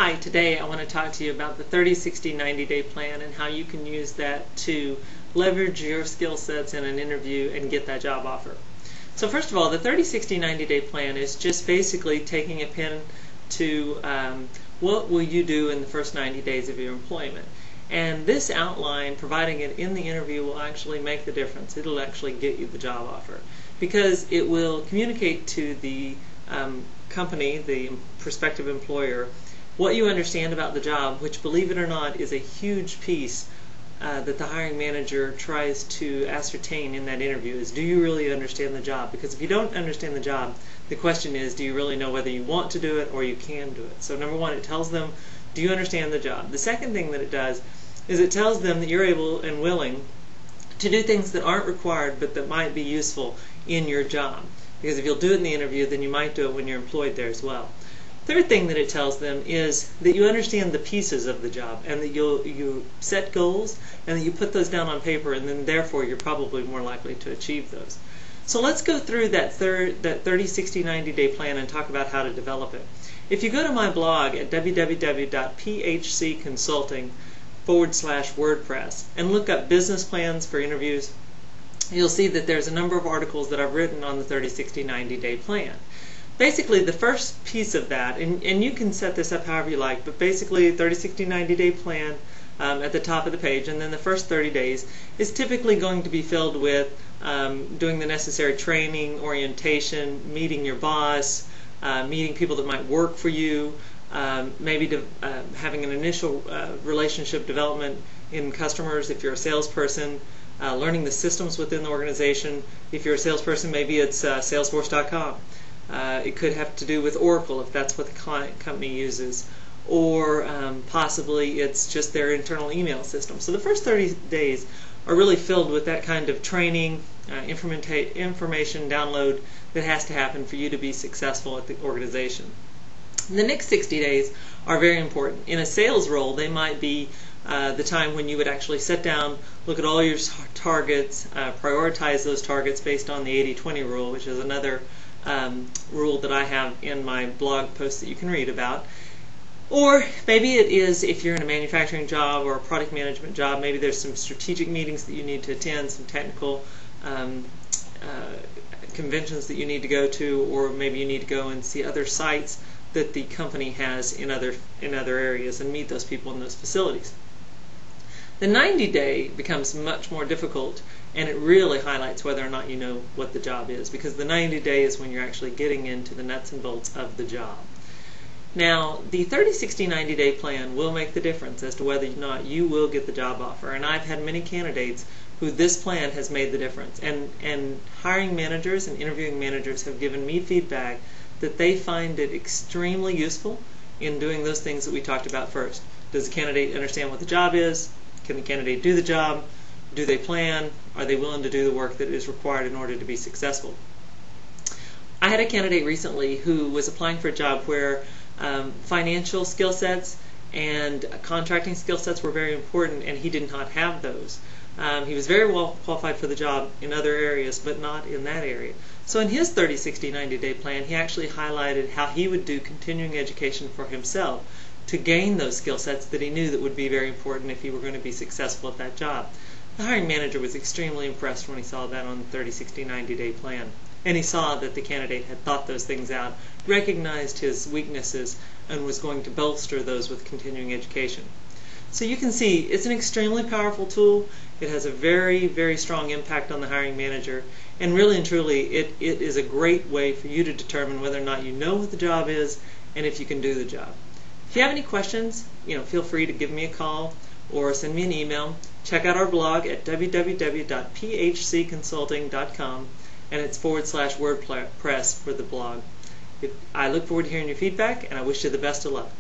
Hi, today I want to talk to you about the 30, 60, 90-day plan and how you can use that to leverage your skill sets in an interview and get that job offer. So first of all, the 30, 60, 90-day plan is just basically taking a pen to what will you do in the first 90 days of your employment. And this outline, providing it in the interview, will actually make the difference. It'll actually get you the job offer because it will communicate to the company, the prospective employer, what you understand about the job, which, believe it or not, is a huge piece that the hiring manager tries to ascertain in that interview is, do you really understand the job? Because if you don't understand the job, the question is, do you really know whether you want to do it or you can do it? So number one, it tells them, do you understand the job? The second thing that it does is it tells them that you're able and willing to do things that aren't required but that might be useful in your job. Because if you'll do it in the interview, then you might do it when you're employed there as well. Third thing that it tells them is that you understand the pieces of the job and that you set goals and that you put those down on paper, and then therefore you're probably more likely to achieve those. So let's go through that 30, 60, 90-day plan and talk about how to develop it. If you go to my blog at www.phcconsulting.com/WordPress and look up business plans for interviews, you'll see that there's a number of articles that I've written on the 30, 60, 90-day plan. Basically, the first piece of that, and you can set this up however you like, but basically 30, 60, 90-day plan at the top of the page, and then the first 30 days is typically going to be filled with doing the necessary training, orientation, meeting your boss, meeting people that might work for you, maybe having an initial relationship development in customers if you're a salesperson, learning the systems within the organization. If you're a salesperson, maybe it's Salesforce.com. It could have to do with Oracle if that's what the client company uses, or possibly it's just their internal email system. So the first 30 days are really filled with that kind of training, information download that has to happen for you to be successful at the organization. The next 60 days are very important. In a sales role, they might be the time when you would actually sit down, look at all your targets, prioritize those targets based on the 80-20 rule, which is another rule that I have in my blog post that you can read about. Or maybe it is, if you're in a manufacturing job or a product management job, maybe there's some strategic meetings that you need to attend, some technical conventions that you need to go to, or maybe you need to go and see other sites that the company has in other areas and meet those people in those facilities. The 90-day becomes much more difficult, and it really highlights whether or not you know what the job is, because the 90-day is when you're actually getting into the nuts and bolts of the job. Now, the 30, 60, 90-day plan will make the difference as to whether or not you will get the job offer, and I've had many candidates who this plan has made the difference, and hiring managers and interviewing managers have given me feedback that they find it extremely useful in doing those things that we talked about first. Does the candidate understand what the job is? Can the candidate do the job? Do they plan? Are they willing to do the work that is required in order to be successful? I had a candidate recently who was applying for a job where financial skill sets and contracting skill sets were very important, and he did not have those. He was very well qualified for the job in other areas, but not in that area. So in his 30, 60, 90-day plan, he actually highlighted how he would do continuing education for himself to gain those skill sets that he knew that would be very important if he were going to be successful at that job. The hiring manager was extremely impressed when he saw that on the 30, 60, 90-day plan. And he saw that the candidate had thought those things out, recognized his weaknesses, and was going to bolster those with continuing education. So you can see it's an extremely powerful tool. It has a very, very strong impact on the hiring manager, and really and truly it is a great way for you to determine whether or not you know what the job is and if you can do the job. If you have any questions, feel free to give me a call or send me an email. Check out our blog at www.phcconsulting.com, and it's /WordPress for the blog. I look forward to hearing your feedback, and I wish you the best of luck.